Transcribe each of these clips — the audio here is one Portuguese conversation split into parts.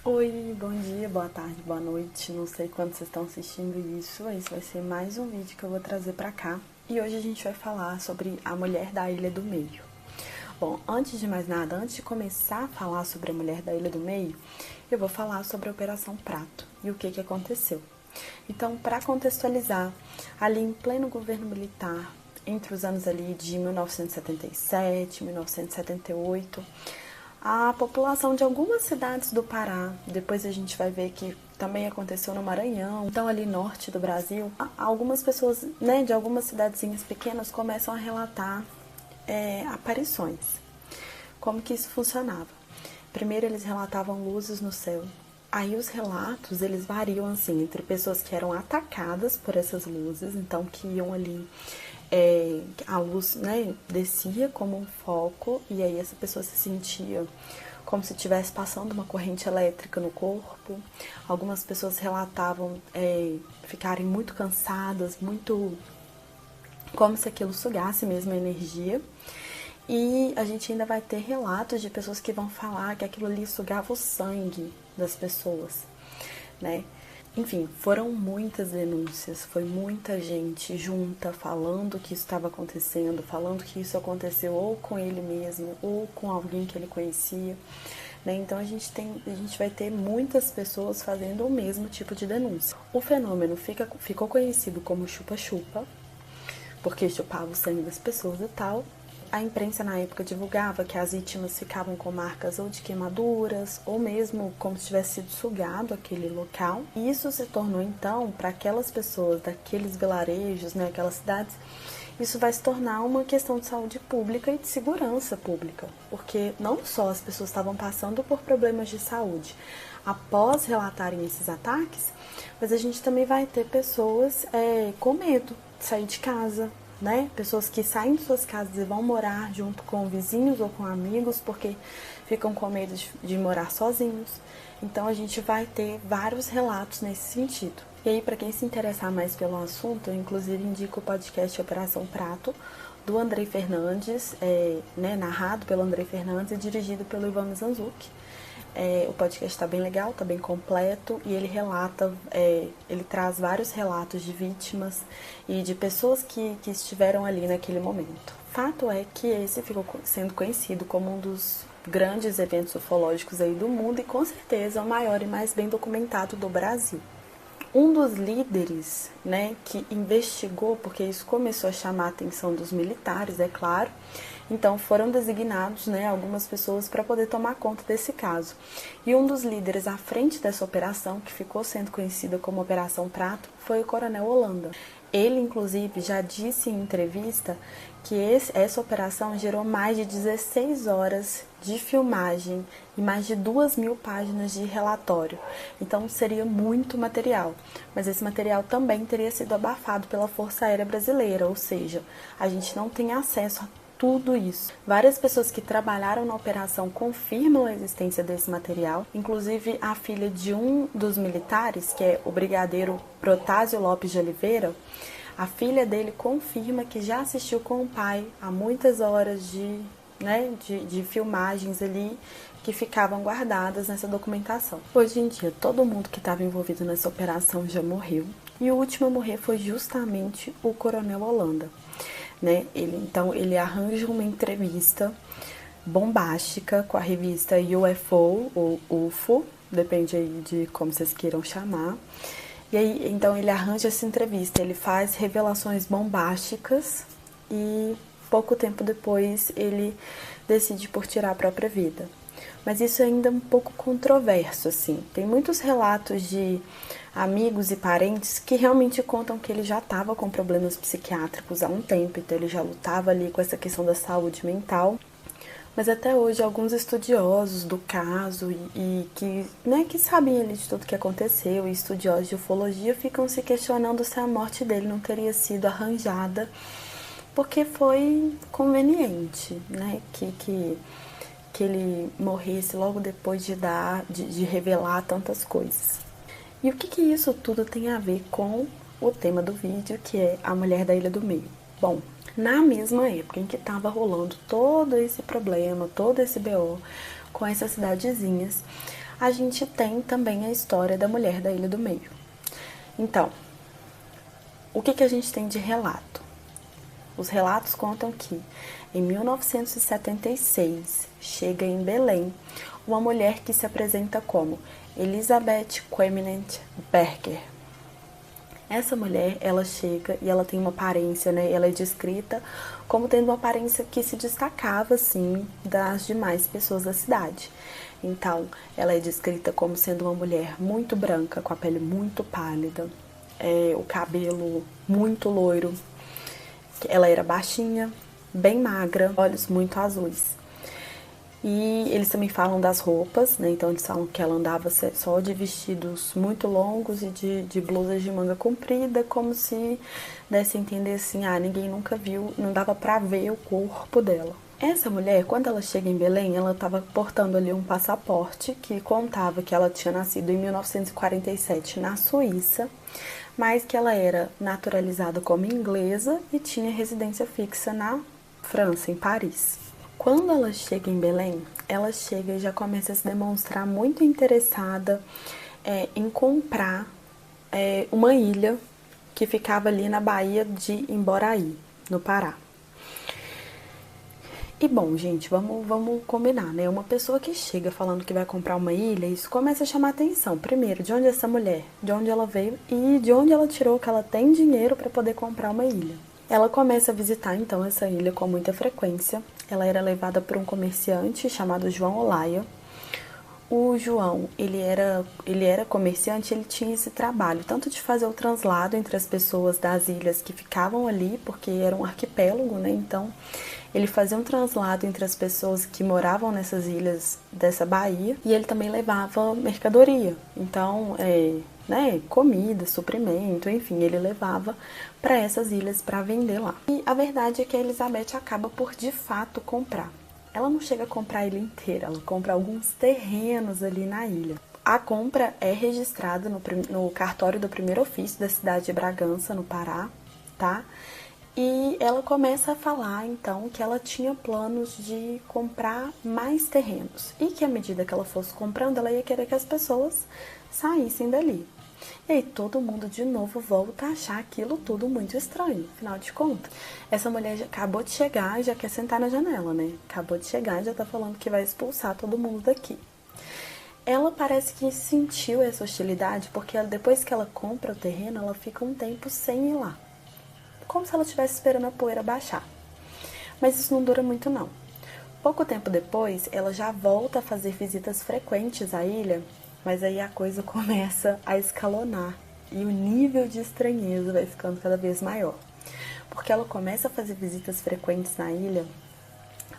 Oi, bom dia, boa tarde, boa noite. Não sei quando vocês estão assistindo isso. Esse vai ser mais um vídeo que eu vou trazer pra cá. E hoje a gente vai falar sobre a mulher da Ilha do Meio. Bom, antes de mais nada, antes de começar a falar sobre a mulher da Ilha do Meio, eu vou falar sobre a Operação Prato e o que aconteceu. Então, para contextualizar, ali em pleno governo militar, entre os anos ali de 1977, 1978, a população de algumas cidades do Pará, depois a gente vai ver que também aconteceu no Maranhão, então ali norte do Brasil, algumas pessoas, né, de algumas cidadezinhas pequenas começam a relatar aparições. Como que isso funcionava? Primeiro eles relatavam luzes no céu. Aí os relatos, eles variam assim, entre pessoas que eram atacadas por essas luzes, então que iam ali, a luz, né, descia como um foco, e aí essa pessoa se sentia como se estivesse passando uma corrente elétrica no corpo. Algumas pessoas relatavam ficarem muito cansadas, muito como se aquilo sugasse mesmo a energia. E a gente ainda vai ter relatos de pessoas que vão falar que aquilo ali sugava o sangue das pessoas, né? Enfim, foram muitas denúncias, foi muita gente junta falando que isso estava acontecendo, falando que isso aconteceu ou com ele mesmo ou com alguém que ele conhecia, né? Então a gente vai ter muitas pessoas fazendo o mesmo tipo de denúncia. O fenômeno ficou conhecido como chupa-chupa, porque chupava o sangue das pessoas e tal. A imprensa na época divulgava que as vítimas ficavam com marcas ou de queimaduras, ou mesmo como se tivesse sido sugado aquele local. E isso se tornou então, para aquelas pessoas daqueles vilarejos, né, aquelas cidades, isso vai se tornar uma questão de saúde pública e de segurança pública. Porque não só as pessoas estavam passando por problemas de saúde após relatarem esses ataques, mas a gente também vai ter pessoas com medo de sair de casa, né? Pessoas que saem de suas casas e vão morar junto com vizinhos ou com amigos porque ficam com medo de morar sozinhos. Então a gente vai ter vários relatos nesse sentido. E aí, para quem se interessar mais pelo assunto, eu inclusive indico o podcast Operação Prato, do Andrei Fernandes, narrado pelo Andrei Fernandes e dirigido pelo Ivan Mizanzuki. O podcast está bem legal, está bem completo e ele relata, ele traz vários relatos de vítimas e de pessoas que estiveram ali naquele momento. Fato é que esse ficou sendo conhecido como um dos grandes eventos ufológicos aí do mundo e com certeza o maior e mais bem documentado do Brasil. Um dos líderes, né, que investigou, porque isso começou a chamar a atenção dos militares, é claro, então foram designados, né, algumas pessoas para poder tomar conta desse caso. E um dos líderes à frente dessa operação, que ficou sendo conhecida como Operação Prato, foi o Coronel Holanda. Ele, inclusive, já disse em entrevista que essa operação gerou mais de 16 horas de filmagem e mais de 2.000 páginas de relatório. Então, seria muito material. Mas esse material também teria sido abafado pela Força Aérea Brasileira, ou seja, a gente não tem acesso a tudo isso. Várias pessoas que trabalharam na operação confirmam a existência desse material, inclusive a filha de um dos militares, que é o brigadeiro Protásio Lopes de Oliveira. A filha dele confirma que já assistiu com o pai a muitas horas de filmagens ali que ficavam guardadas nessa documentação. Hoje em dia, todo mundo que estava envolvido nessa operação já morreu, e o último a morrer foi justamente o Coronel Holanda. Né? Ele arranja uma entrevista bombástica com a revista UFO ou UFO, depende aí de como vocês queiram chamar. E aí, então ele arranja essa entrevista, ele faz revelações bombásticas e pouco tempo depois ele decide por tirar a própria vida. Mas isso é ainda um pouco controverso, assim. Tem muitos relatos de amigos e parentes que realmente contam que ele já estava com problemas psiquiátricos há um tempo, então ele já lutava ali com essa questão da saúde mental. Mas até hoje, alguns estudiosos do caso e que sabem ali de tudo que aconteceu, e estudiosos de ufologia, ficam se questionando se a morte dele não teria sido arranjada porque foi conveniente, né? Que ele morresse logo depois de revelar tantas coisas. E o que isso tudo tem a ver com o tema do vídeo, que é a mulher da Ilha do Meio? Bom, na mesma época em que estava rolando todo esse problema, todo esse BO com essas cidadezinhas, a gente tem também a história da mulher da Ilha do Meio. Então, o que a gente tem de relato? Os relatos contam que, em 1976, chega em Belém uma mulher que se apresenta como Elizabeth Queminent Berger. Essa mulher, ela chega e ela tem uma aparência, né? Ela é descrita como tendo uma aparência que se destacava, assim, das demais pessoas da cidade. Então, ela é descrita como sendo uma mulher muito branca, com a pele muito pálida, o cabelo muito loiro. Ela era baixinha, bem magra, olhos muito azuis. E eles também falam das roupas, né? Então eles falam que ela andava só de vestidos muito longos e de blusas de manga comprida, como se desse a entender assim, ninguém nunca viu, não dava pra ver o corpo dela. Essa mulher, quando ela chega em Belém, ela estava portando ali um passaporte que contava que ela tinha nascido em 1947 na Suíça, mas que ela era naturalizada como inglesa e tinha residência fixa na França, em Paris. Quando ela chega em Belém, ela chega e já começa a se demonstrar muito interessada em comprar uma ilha que ficava ali na Baía de Imboraí, no Pará. E bom, gente, vamos combinar, né? Uma pessoa que chega falando que vai comprar uma ilha, isso começa a chamar atenção. Primeiro, de onde é essa mulher? De onde ela veio e de onde ela tirou que ela tem dinheiro para poder comprar uma ilha. Ela começa a visitar, então, essa ilha com muita frequência. Ela era levada por um comerciante chamado João Olaia. O João, ele era comerciante, ele tinha esse trabalho, tanto de fazer o translado entre as pessoas das ilhas que ficavam ali, porque era um arquipélago, né? Então, ele fazia um translado entre as pessoas que moravam nessas ilhas dessa baía, e ele também levava mercadoria. Então, comida, suprimento, enfim, ele levava para essas ilhas para vender lá. E a verdade é que a Elizabeth acaba por, de fato, comprar. Ela não chega a comprar a ilha inteira, ela compra alguns terrenos ali na ilha. A compra é registrada no cartório do primeiro ofício da cidade de Bragança, no Pará, tá? E ela começa a falar, então, que ela tinha planos de comprar mais terrenos. E que à medida que ela fosse comprando, ela ia querer que as pessoas saíssem dali. E aí todo mundo de novo volta a achar aquilo tudo muito estranho. Afinal de contas, essa mulher já acabou de chegar e já quer sentar na janela, né? Acabou de chegar e já tá falando que vai expulsar todo mundo daqui. Ela parece que sentiu essa hostilidade porque depois que ela compra o terreno, ela fica um tempo sem ir lá. Como se ela estivesse esperando a poeira baixar. Mas isso não dura muito não. Pouco tempo depois, ela já volta a fazer visitas frequentes à ilha, mas aí a coisa começa a escalonar e o nível de estranheza vai ficando cada vez maior. Porque ela começa a fazer visitas frequentes na ilha,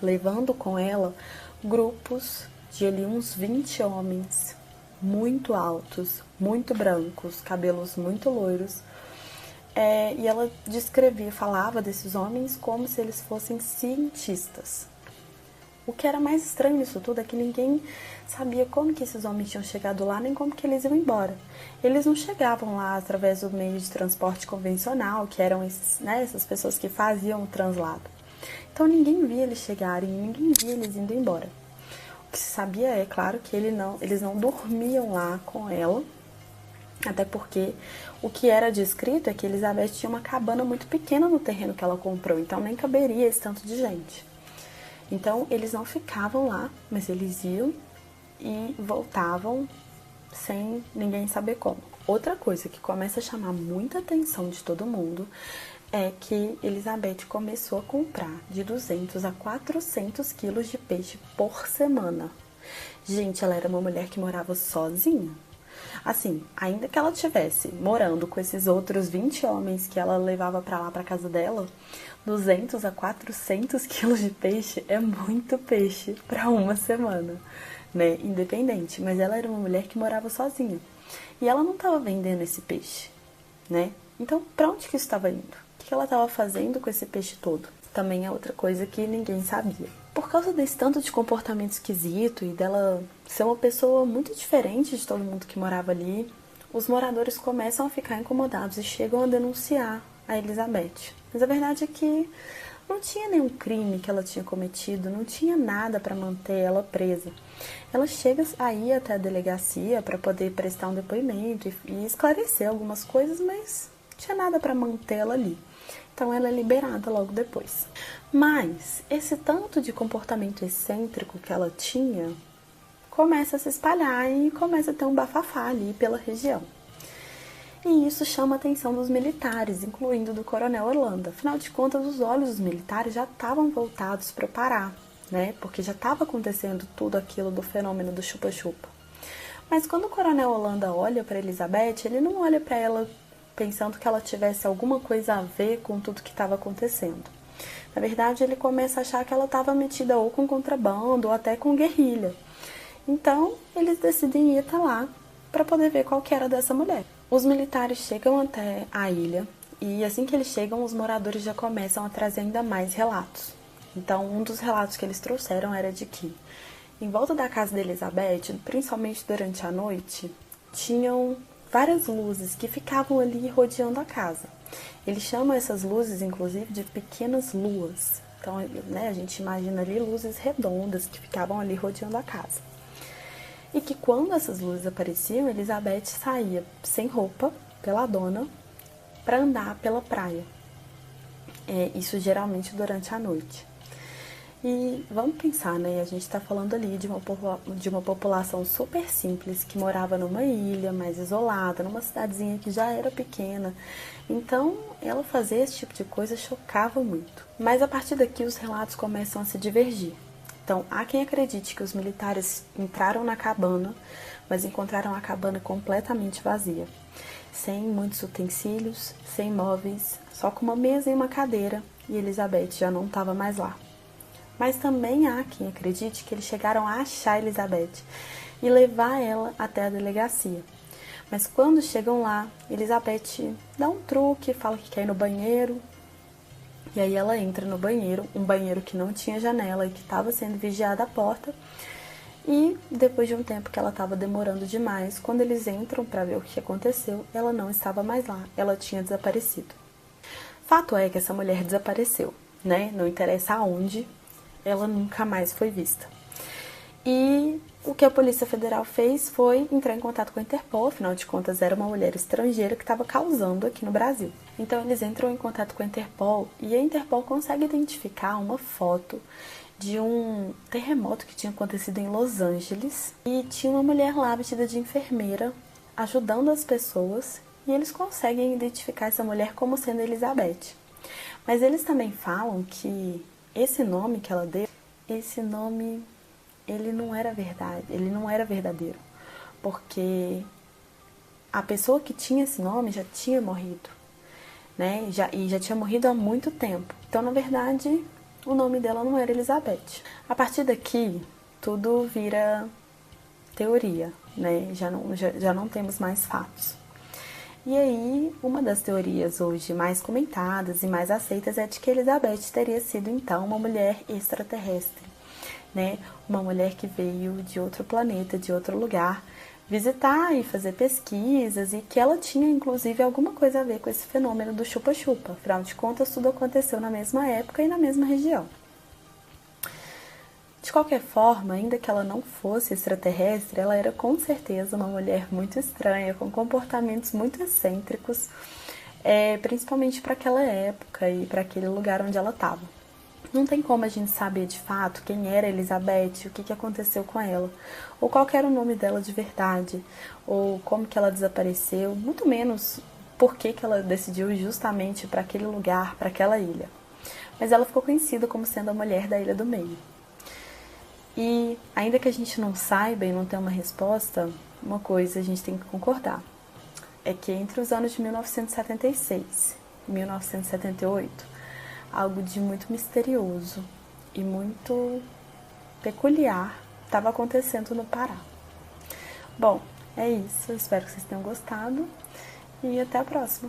levando com ela grupos de ali uns 20 homens, muito altos, muito brancos, cabelos muito loiros. E ela falava desses homens como se eles fossem cientistas. O que era mais estranho nisso tudo é que ninguém sabia como que esses homens tinham chegado lá, nem como que eles iam embora. Eles não chegavam lá através do meio de transporte convencional, que eram essas pessoas que faziam o translado. Então ninguém via eles chegarem, ninguém via eles indo embora. O que se sabia é, claro, que eles não dormiam lá com ela, até porque o que era descrito é que Elizabeth tinha uma cabana muito pequena no terreno que ela comprou, então nem caberia esse tanto de gente. Então, eles não ficavam lá, mas eles iam e voltavam sem ninguém saber como. Outra coisa que começa a chamar muita atenção de todo mundo é que Elizabeth começou a comprar de 200 a 400 quilos de peixe por semana. Gente, ela era uma mulher que morava sozinha. Assim, ainda que ela estivesse morando com esses outros 20 homens que ela levava pra lá, pra casa dela, 200 a 400 quilos de peixe é muito peixe pra uma semana, né? Independente. Mas ela era uma mulher que morava sozinha. E ela não estava vendendo esse peixe, né? Então, pra onde que isso estava indo? O que ela estava fazendo com esse peixe todo? Também é outra coisa que ninguém sabia. Por causa desse tanto de comportamento esquisito e dela ser uma pessoa muito diferente de todo mundo que morava ali, os moradores começam a ficar incomodados e chegam a denunciar a Elizabeth. Mas a verdade é que Não tinha nenhum crime que ela tinha cometido, não tinha nada para manter ela presa. Ela chega aí até a delegacia para poder prestar um depoimento e esclarecer algumas coisas, mas não tinha nada para mantê-la ali. Então ela é liberada logo depois. Mas esse tanto de comportamento excêntrico que ela tinha começa a se espalhar e começa a ter um bafafá ali pela região. E isso chama a atenção dos militares, incluindo do coronel Orlando. Afinal de contas, os olhos dos militares já estavam voltados para o Pará, né? Porque já estava acontecendo tudo aquilo do fenômeno do chupa-chupa. Mas quando o coronel Holanda olha para Elizabeth, ele não olha para ela pensando que ela tivesse alguma coisa a ver com tudo que estava acontecendo. Na verdade, ele começa a achar que ela estava metida ou com contrabando ou até com guerrilha. Então, eles decidem ir até lá para poder ver qual que era dessa mulher. Os militares chegam até a ilha e assim que eles chegam, os moradores já começam a trazer ainda mais relatos. Então, um dos relatos que eles trouxeram era de que, em volta da casa de Elizabeth, principalmente durante a noite, tinham várias luzes que ficavam ali rodeando a casa. Eles chamam essas luzes, inclusive, de pequenas luas. Então, né, a gente imagina ali luzes redondas que ficavam ali rodeando a casa. E que quando essas luzes apareciam, Elizabeth saía sem roupa, peladona, para andar pela praia. Isso geralmente durante a noite. E vamos pensar, né? A gente está falando ali de uma população super simples que morava numa ilha mais isolada, numa cidadezinha que já era pequena. Então, ela fazer esse tipo de coisa chocava muito. Mas a partir daqui os relatos começam a se divergir. Então, há quem acredite que os militares entraram na cabana, mas encontraram a cabana completamente vazia, sem muitos utensílios, sem móveis, só com uma mesa e uma cadeira, e Elizabeth já não estava mais lá. Mas também há quem acredite que eles chegaram a achar Elizabeth e levar ela até a delegacia. Mas quando chegam lá, Elizabeth dá um truque, fala que quer ir no banheiro. E aí ela entra no banheiro, um banheiro que não tinha janela e que estava sendo vigiada a porta. E depois de um tempo que ela estava demorando demais, quando eles entram para ver o que aconteceu, ela não estava mais lá, ela tinha desaparecido. Fato é que essa mulher desapareceu, né? Não interessa aonde, ela nunca mais foi vista. E o que a Polícia Federal fez foi entrar em contato com a Interpol, afinal de contas era uma mulher estrangeira que estava causando aqui no Brasil. Então eles entram em contato com a Interpol e a Interpol consegue identificar uma foto de um terremoto que tinha acontecido em Los Angeles e tinha uma mulher lá vestida de enfermeira ajudando as pessoas e eles conseguem identificar essa mulher como sendo Elizabeth. Mas eles também falam que esse nome que ela deu, esse nome ele não era verdade, ele não era verdadeiro, porque a pessoa que tinha esse nome já tinha morrido, né? E já tinha morrido há muito tempo. Então, na verdade, o nome dela não era Elizabeth. A partir daqui, tudo vira teoria, né? Já não temos mais fatos. E aí, uma das teorias hoje mais comentadas e mais aceitas é de que Elizabeth teria sido, então, uma mulher extraterrestre, né? Uma mulher que veio de outro planeta, de outro lugar, visitar e fazer pesquisas e que ela tinha, inclusive, alguma coisa a ver com esse fenômeno do chupa-chupa. Afinal de contas, tudo aconteceu na mesma época e na mesma região. De qualquer forma, ainda que ela não fosse extraterrestre, ela era com certeza uma mulher muito estranha, com comportamentos muito excêntricos, principalmente para aquela época e para aquele lugar onde ela estava. Não tem como a gente saber de fato quem era Elizabeth, o que aconteceu com ela, ou qual era o nome dela de verdade, ou como que ela desapareceu, muito menos por que ela decidiu justamente para aquele lugar, para aquela ilha. Mas ela ficou conhecida como sendo a mulher da Ilha do Meio. E ainda que a gente não saiba e não tenha uma resposta, uma coisa a gente tem que concordar, é que entre os anos de 1976 e 1978, algo de muito misterioso e muito peculiar estava acontecendo no Pará. Bom, é isso. Eu espero que vocês tenham gostado e até a próxima.